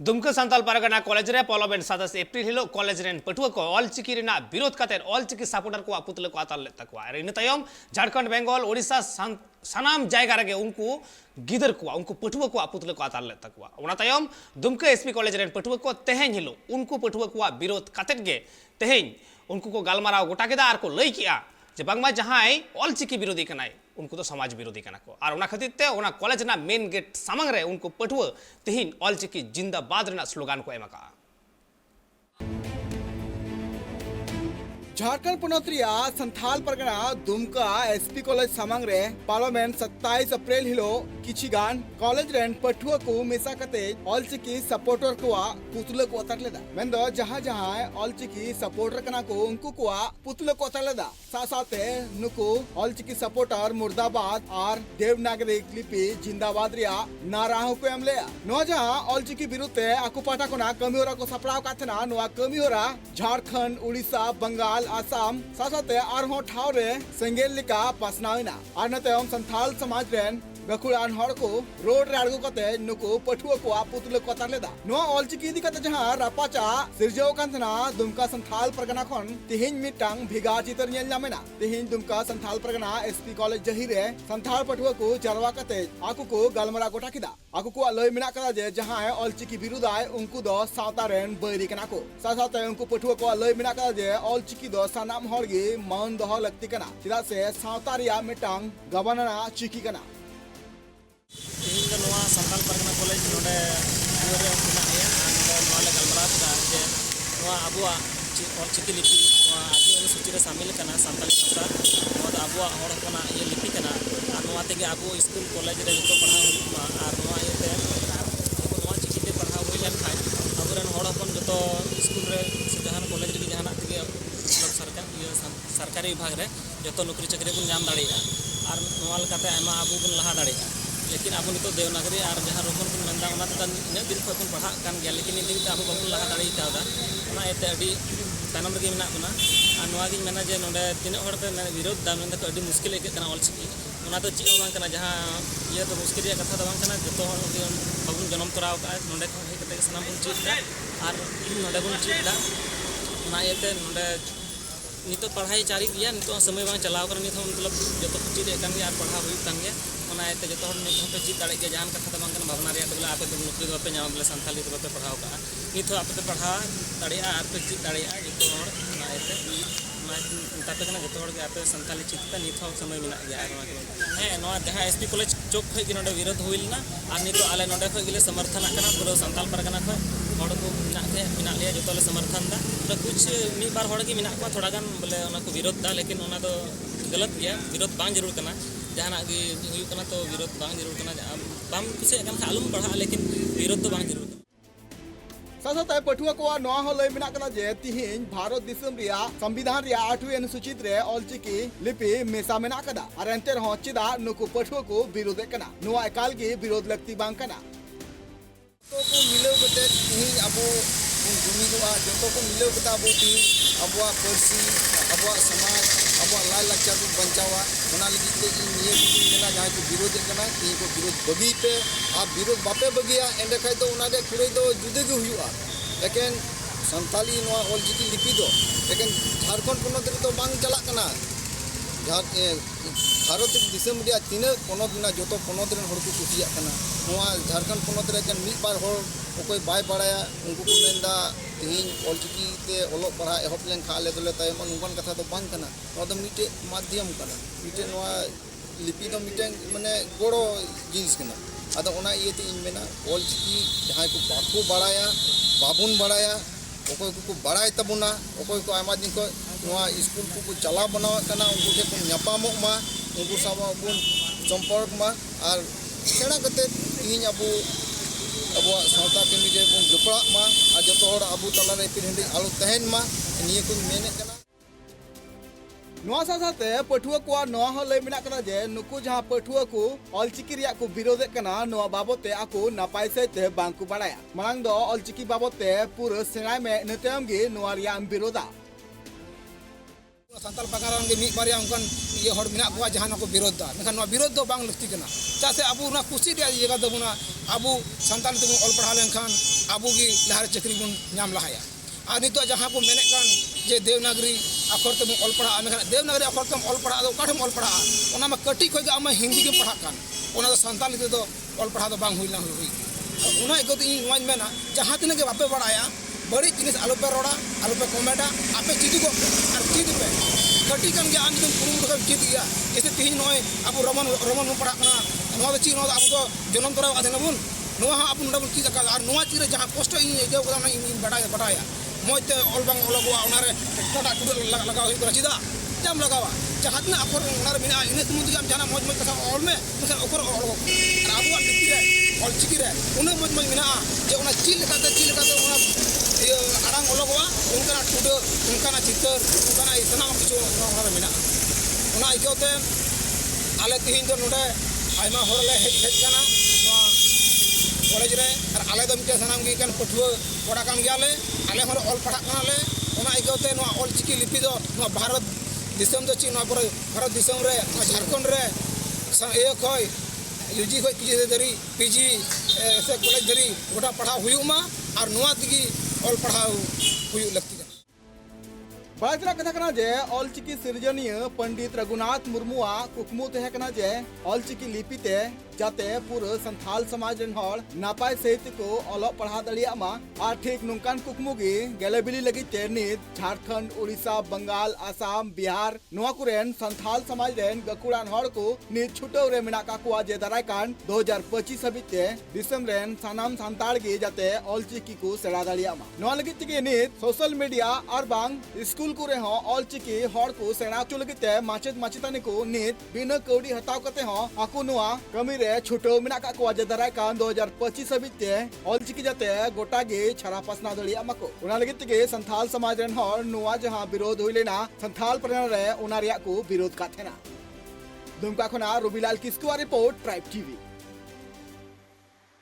Dumka Santal पारगना college रे parliament 27 April हिलो college rain पटुआ को ऑलचिकी रेना विरोध कातेर ऑलचिकी सपोर्टर को पुतले को आताल ले तकवा इन तयम झारखंड बेंगल ओडिशा सानाम जायगा रे उनको गिदर को उनको पटुआ को पुतले को आताल ले तकवा उना तयम दुमका एसपी कॉलेज रेन पटुआ को तेहेन हिलो उनको पटुआ को विरोध कातेर गे तेहेन उनको को गालमाराव गोटा केदा आर को लई किया जे बांगमा जहां ऑलचिकी विरोधी कनाय उनको तो समाज विरोधी कना को और खातिर ते कॉलेज ना मेन गेट सामंग रे उनको पटुआ तेहिन ऑलचिकी जिंदाबाद रेना स्लोगान को एमका झारखंड पनोत्रिया संथाल परगना दुमका एसपी कॉलेज सामंग रे पार्लियामेंट 27 अप्रैल हिलो किछिगान कॉलेज रेन पठुआ को मेसा कते ऑलचिकी सपोर्टर को पुतले को अतर लेदा मेंदो जहां जहां ऑलचिकी सपोर्टर कना को उनको को पुतले को अतर लेदा साथे नुको ऑलचिकी सपोर्टर मुर्दाबाद और देवनागरी लिपि जिंदाबाद रिया नारा को एमले नो जहां ऑलचिकी विरुद्ध आकु पाटा कोना कमियोरा को सपड़ाव काथना नो कमियोरा झारखंड उड़ीसा बंगाल आसाम साथे आरहो ठाव रे संगेल लिका पासनाविना और नतेम संथाल समाज रेन गखुड़ान हड़ को रोड रे आड़गो कते नुको पठुआ को पुतले को अतर लेदा नो ऑलचिकी इदी कते जहां रापाचा सिरजो कांथना दुमका संथाल परगना खन तिहिन मिटांग भिगा चितर नेल नामेना तिहिन दुमका संथाल परगना एसपी कॉलेज जहीरे संथाल पठुआ को जरवा कते आकु को गलमरा गोटा किदा आकु को लय मिना कदा जे जहां ऑलचिकी विरुद्ध आय उनको दो सावता रेन बैरी कना को साथे उनको पठुआ को लय मिना कदा जे ऑलचिकी दो सानाम हड़गी मान दोह लगती कना चिदा से सावता रिया मिटांग गवर्नरा चिकी कना संथाल परगना कॉलेज नोडे गलमरा जे अबुआ ऑलचिकी लिपि आदि अनुसूची सामिल करना सानताली भाषा अबुआ हड़ होना ये लिपि करना और अब स्कूल कॉलेज रे जो पढ़ाव और चिकीते पढ़ाव हुई लेन खान अब हड़पन जो स्कूल रे जहां कॉलेज रे जहां सरकारी विभाग रे जो नौकरी चाकरी बन नाम दाड़ेगा और अब बन लहा दाड़ेगा लेकिन अब नित देवनागरी और जहाँ रोहन बन मेदा इन दिन खन बन पढ़ा गया लेकिन इन दिन अब बाबन लहा दाड़ेते अभी तायनम रगे मेना बना और मेना जे नोडे तीना पे विरोध दा मेन अभी मुश्किल आइकना ऑलचिकी तो चीज बांग जहाँ ये तो मुश्किल कथा तो बांग जो बाबन जन्म तोड़ा नोडे हज सामान बन चीजा और नोडे बन चीजा इते नोडे नित पढ़ाई चारी गया नित समय बांग चलाव कर नित मतलब जो चीज और पढ़ा होते जो पे चीज दाड़े गया जहां कथा तो भावना बोले आप नौकरी तो बापे बोले सानताली तो बापे पढ़ाव का नित आप पे पढ़ा दाड़े और पे चीज दाड़े जो जो आप सानताली चीज नित समय में गया जहाँ एसपी कॉलेज चौक खी ना विरोध हुईना और नित आले ना खले समर्थन पूरा सानताल परगना खड़ को मेना लिया जो समर्थन दा कुछ मिद बार हड़ की थोड़ा गान बोले को विरोध दा लेकिन गलत गया विरोध बांग जरूर करना जहाँ तो विरोध बांग जरूर करना बाम कुछ आलूम पढ़ा लेकिन विरोध तो बांग जरूर साथे पठुआ को नवा लय मिना कदा जे तिहिन भारत दिसम रिया संविधान रिया 8वीं अनुसूचित रे ऑलचिकी लिपि मेसा मेना कदा और एंते रहो चिदा नुकु पठुआ को विरोध कना नवा एकाल के विरोध लगती बांग कना तो को मिलो कते तिहिन अब जुमिदोआ जतो को मिलो कता अब तिहिन अबवा परसी अबवा समाज अबवा लाल लक्ष्य को बचावा बना लगी ते ये मेना जहां को विरोध करना तिहिन को विरोध बगी पे आप विरोध बापे बगिया एंडे खाय तो उनादे खुरे तो जुदे गे हुआ लेकिन संताली नवा ऑलचिकी लिपि दो लेकिन झारखंड पनोत रे तो बांग चला कना भारत दिसम रिया तीन पनोत ना जो पनोत रेन हड़ को कुसिया कना नवा झारखंड पनोत रे मिद बार हड़ ओकोय बाय बाड़ाया उनको को मेंदा तिहिन ऑलचिकी ते ओलो पढ़ा एहब लेन खा ले दोले तायम उनकन कथा तो बांग कना नवा तो मिटे माध्यम कना मिटे नवा लिपि तो मिटे माने गोड़ो जिनिस कना अदो ओना इयते इन मेना ऑलचिकी जहां को बाको बाड़ाया बाबुन बाड़ाया ओकोय को बाड़ाय तबुना ओकोय को आमा दिन को नवा स्कूल को चला बनाव कना उनको के को न्यापामो मा उनको सावा बुन संपर्क मा और सेना कते तिहिन अब सावता कमी जे बन जपड़ा मा और जो अब तला रे पिरहिंडी आलो तहन मा निये को मेने कना नवा साथे पठुआ को नवा लय मिना कदा जे नुकु जहां पठुआ को ऑलचिकी रिया को विरोध कना नवा बाबते आको नापाय सहित बांग को बाड़ाया मांग दो ऑलचिकी बाबते पूरा सेनाय में नतम गे नवा रिया विरोधा सानताल पगारान के मिद बारिया उनकन ये हड़ मिना बुआ जहां को विरोध दा मेखान विरोध दो बांग लगती कना ᱪᱮᱫᱟᱜ ᱥᱮ ᱟᱵᱚ ᱚᱱᱟ ᱠᱩᱥᱤ ᱨᱮᱭᱟᱜ ᱡᱟᱭᱜᱟ ᱛᱟᱵᱚᱱᱟ ᱟᱵᱚ ᱥᱟᱱᱛᱟᱲ ᱛᱮᱵᱚᱱ ᱚᱞ ᱯᱟᱲᱦᱟᱣ ᱞᱮᱱᱠᱷᱟन ᱟᱵᱚ ᱜᱮ ᱞᱟᱦᱟᱨᱮ ᱪᱟᱹᱠᱨᱤ ᱵᱚᱱ ᱧᱟᱢ ᱞᱟᱦᱟᱭᱟ ᱟᱨ ᱱᱤᱛᱚᱜ ᱡᱟᱦᱟᱸ ᱠᱚ ᱢᱮᱱᱮᱫ ᱠᱟᱱ ᱡᱮ देवनागरी अक्षर तेम ऑल पढ़ा मेखान देवनागरी अक्षर तेम ऑल पढ़ा ऑल पढ़ा ओना कटी खो आम हिंदी के पढ़ा कान ओना सानताली ते ऑल पढ़ा बांग हुई ओना इकते इन मेना जहाँ तीन के बापे बड़ाया बड़ी जिनिस आलोपे रोड़ा आलोपे कमेंटा आपे चीज को चीज पे कटी कान आम जो कुरुमुटु चीज गया जैसे तीन नॉय अब रमन रमन पढ़ा चीज अब तो जन्म तोरा आदे नबुन अब नोबल चीज चीज जहाँ कष्ट बटाया मजते ऑल बांग ओलगोआ टाटा टूडल लगा चेदा जाम लगावा जहाँ तीन अखर मेना इन तुम आम जहाँ मज मज कथा ऑल में अखर अब लिपि ऑल चिकी उन्हें मज मज मेना जे चीज आड़ांग ओलगोआ उनका टूडल उनका चितर उनका सामान किचु मेना इकते आले तीन जो नोडे आयमा हरले हेजना कॉलेज रे और आले दो मिटे सानाम गी कान पठुआ पढ़ा कान गयाले आले हर ऑल पढ़ा कानाले ओना इकते नो ऑल चिकी लिपि दो नो भारत दिसम दो ची नो भारत दिसम रे झारखंड रे ए खय यूजी खय पीजी दरी पीजी से कॉलेज दरी गोटा पढ़ा हुयुमा और नोआ दिगी ऑल पढ़ा हुयु लगती बड़ा कथा कना जे ऑलचिकी सिरजनीय पंडित रघुनाथ मुर्मुआ कुकमु तहकना जे ऑलचिकी लिपि ते जाते पूरा संथाल समाज रेन हर नापाय सहित को ऑलोक पढ़ा दड़िया मा आर ठीक नुकान कुकमु गी गेलेबिली लगी ते नित झारखंड उड़ीसा बंगाल आसाम बिहार नोआ कुरेन संथाल समाज रेन गकुड़ान हर को नित छुटो रे मेना काकुआ जे दाराय कान 2025 हबिते दिसम रेन सानाम सांताड़ गे जाते ऑलचिकी को सेड़ा दड़िया मा नोआ लगी तिगे नित सोशल मीडिया आर बांग स्कूल को रे हो ऑलचिकी हर को सेड़ा चो लगी ते माचेद माचेतानी को नित बिना कौड़ी हताव कते हो आकु नोआ कमी रे छुटो मेना काकुआ जे दाराय कान 2025 हबिते ऑलचिकी जाते गोटा गे छरा पासना दड़िया माको उना लगी तिगे संथाल समाज रेन हर नोआ जहां विरोध हुई लेना संथाल परगना रे उना रिया को विरोध का थेना दुमका खना रविलाल किस्कुआ रिपोर्ट ट्राइब टीवी।